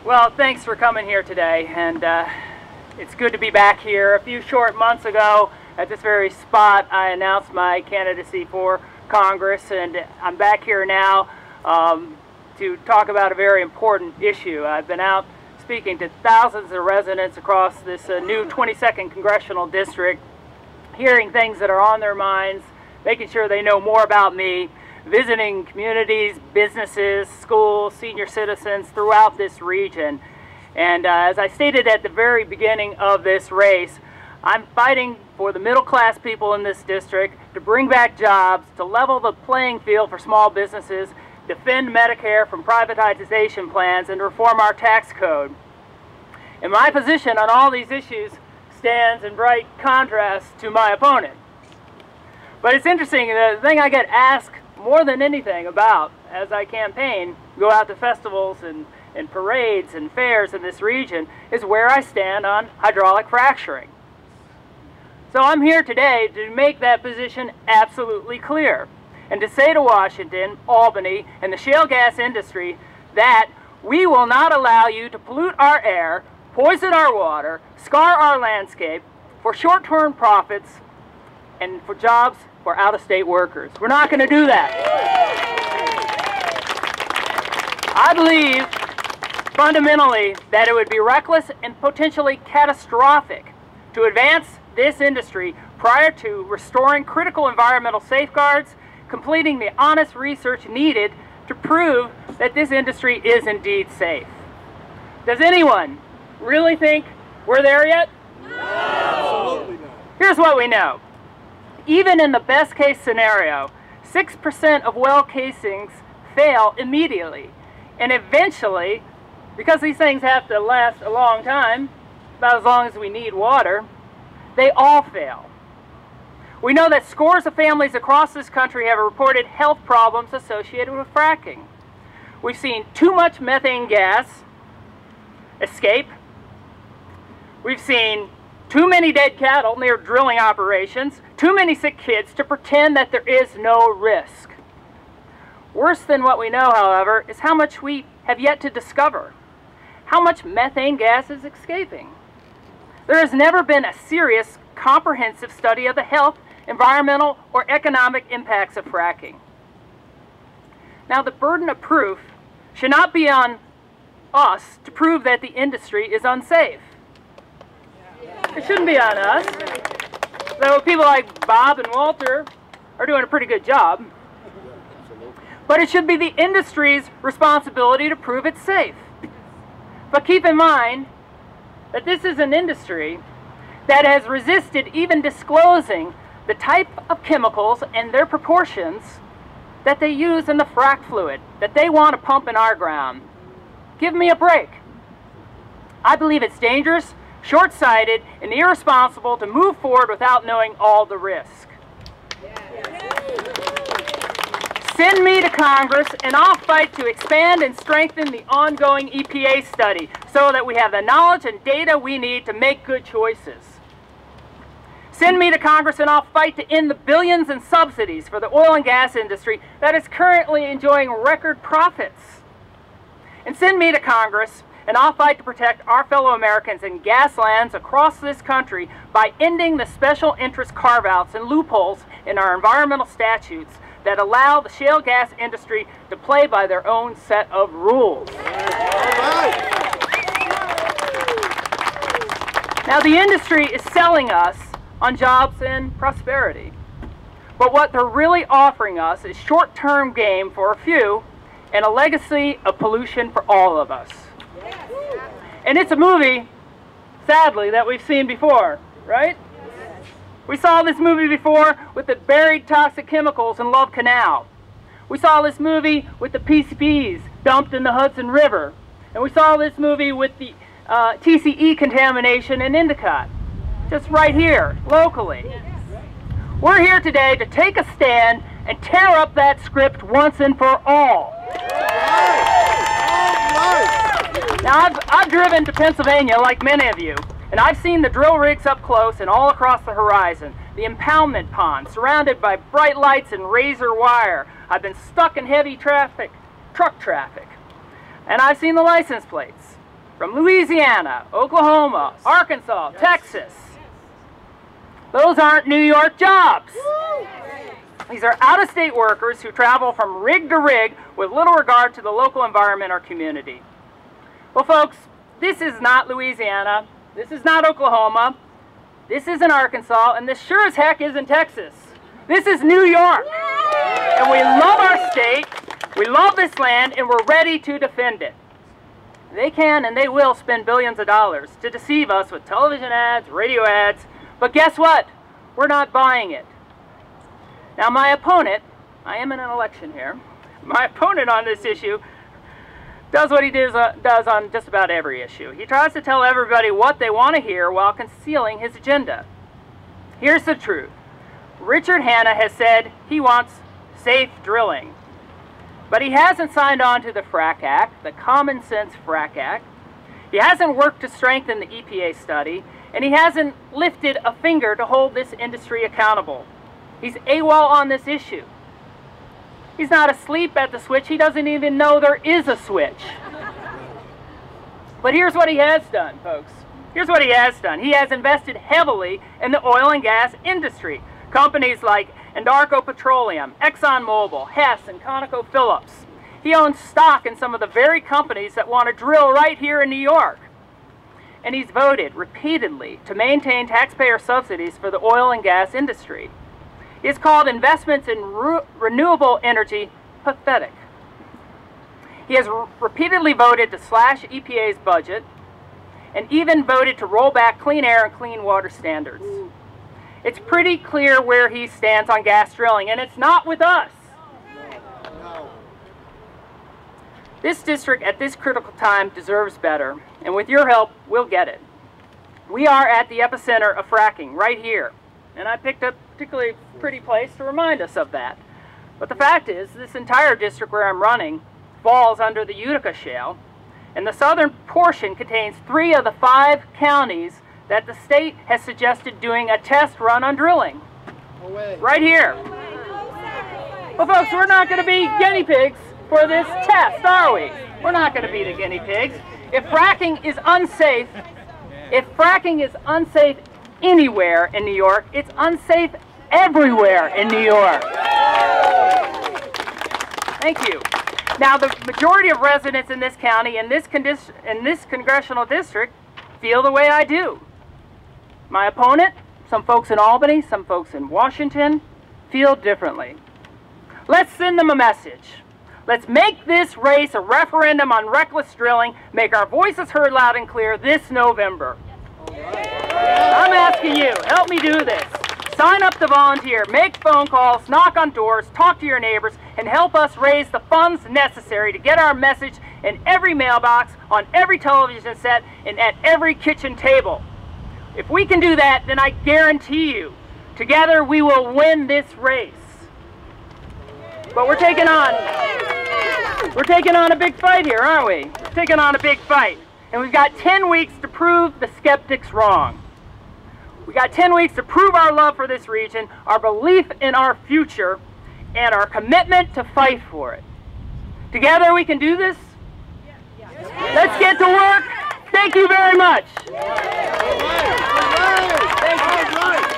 Well, thanks for coming here today, and it's good to be back here. A few short months ago, at this very spot, I announced my candidacy for Congress, and I'm back here now to talk about a very important issue. I've been out speaking to thousands of residents across this new 22nd Congressional District, hearing things that are on their minds, making sure they know more about me, visiting communities, businesses, schools, senior citizens throughout this region. And as I stated at the very beginning of this race, I'm fighting for the middle-class people in this district to bring back jobs, to level the playing field for small businesses, defend Medicare from privatization plans, and reform our tax code. And my position on all these issues stands in bright contrast to my opponent. But it's interesting, the thing I get asked more than anything about as I campaign, go out to festivals and parades and fairs in this region, is where I stand on hydraulic fracturing. So I'm here today to make that position absolutely clear, and to say to Washington, Albany, and the shale gas industry that we will not allow you to pollute our air, poison our water, scar our landscape for short-term profits and for jobs for out-of-state workers. We're not going to do that. I believe fundamentally that it would be reckless and potentially catastrophic to advance this industry prior to restoring critical environmental safeguards, completing the honest research needed to prove that this industry is indeed safe. Does anyone really think we're there yet? No. Absolutely not. Here's what we know. Even in the best case scenario, 6% of well casings fail immediately. And eventually, because these things have to last a long time, about as long as we need water, they all fail. We know that scores of families across this country have reported health problems associated with fracking. We've seen too much methane gas escape. We've seen too many dead cattle near drilling operations, too many sick kids to pretend that there is no risk. Worse than what we know, however, is how much we have yet to discover. How much methane gas is escaping. There has never been a serious, comprehensive study of the health, environmental, or economic impacts of fracking. Now, the burden of proof should not be on us to prove that the industry is unsafe. It shouldn't be on us. So people like Bob and Walter are doing a pretty good job. But it should be the industry's responsibility to prove it's safe. But keep in mind that this is an industry that has resisted even disclosing the type of chemicals and their proportions that they use in the frac fluid that they want to pump in our ground. Give me a break. I believe it's dangerous, short-sighted, and irresponsible to move forward without knowing all the risk. Send me to Congress and I'll fight to expand and strengthen the ongoing EPA study so that we have the knowledge and data we need to make good choices. Send me to Congress and I'll fight to end the billions in subsidies for the oil and gas industry that is currently enjoying record profits. And send me to Congress and I'll fight to protect our fellow Americans in gas lands across this country by ending the special interest carve-outs and loopholes in our environmental statutes that allow the shale gas industry to play by their own set of rules. Now, the industry is selling us on jobs and prosperity. But what they're really offering us is short-term gain for a few and a legacy of pollution for all of us. And it's a movie, sadly, that we've seen before, right? We saw this movie before with the buried toxic chemicals in Love Canal. We saw this movie with the PCBs dumped in the Hudson River. And we saw this movie with the TCE contamination in Endicott, just right here, locally. We're here today to take a stand and tear up that script once and for all. Now, I've driven to Pennsylvania, like many of you, And I've seen the drill rigs up close and all across the horizon. The impoundment pond, surrounded by bright lights and razor wire. I've been stuck in heavy traffic, truck traffic. And I've seen the license plates from Louisiana, Oklahoma, Arkansas, Texas. Those aren't New York jobs. These are out-of-state workers who travel from rig to rig with little regard to the local environment or community. Well, folks, this is not Louisiana. This is not Oklahoma. This isn't Arkansas, and this sure as heck isn't Texas. This is New York. And we love our state, we love this land, and we're ready to defend it. They can and they will spend billions of dollars to deceive us with television ads, radio ads, but guess what? We're not buying it. Now my opponent, I am in an election here, my opponent on this issue does what he does on just about every issue. He tries to tell everybody what they want to hear while concealing his agenda. Here's the truth. Richard Hanna has said he wants safe drilling, but he hasn't signed on to the Frack Act, the Common Sense Frack Act. He hasn't worked to strengthen the EPA study, and he hasn't lifted a finger to hold this industry accountable. He's AWOL on this issue. He's not asleep at the switch. He doesn't even know there is a switch. But here's what he has done, folks. Here's what he has done. He has invested heavily in the oil and gas industry. Companies like Anadarko Petroleum, ExxonMobil, Hess, and ConocoPhillips. He owns stock in some of the very companies that want to drill right here in New York. And he's voted repeatedly to maintain taxpayer subsidies for the oil and gas industry. He's called investments in renewable energy pathetic. He has repeatedly voted to slash EPA's budget and even voted to roll back clean air and clean water standards. It's pretty clear where he stands on gas drilling, and it's not with us. This district at this critical time deserves better, and with your help, we'll get it. We are at the epicenter of fracking, right here. And I picked a particularly pretty place to remind us of that. But the fact is, this entire district where I'm running falls under the Utica Shale, and the southern portion contains 3 of the 5 counties that the state has suggested doing a test run on drilling. Right here. Well, folks, we're not going to be guinea pigs for this test, are we? We're not going to be the guinea pigs. If fracking is unsafe anywhere in New York, it's unsafe everywhere in New York. Thank you. Now, the majority of residents in this county and this congressional district feel the way I do. My opponent, some folks in Albany, some folks in Washington, feel differently. Let's send them a message. Let's make this race a referendum on reckless drilling, make our voices heard loud and clear this November. I'm asking you, help me do this. Sign up to volunteer, make phone calls, knock on doors, talk to your neighbors, and help us raise the funds necessary to get our message in every mailbox, on every television set, and at every kitchen table. If we can do that, then I guarantee you, together we will win this race. But we're taking on a big fight here, aren't we? We're taking on a big fight. And we've got 10 weeks to prove the skeptics wrong. We got 10 weeks to prove our love for this region, our belief in our future, and our commitment to fight for it. Together we can do this. Let's get to work. Thank you very much. Thank you.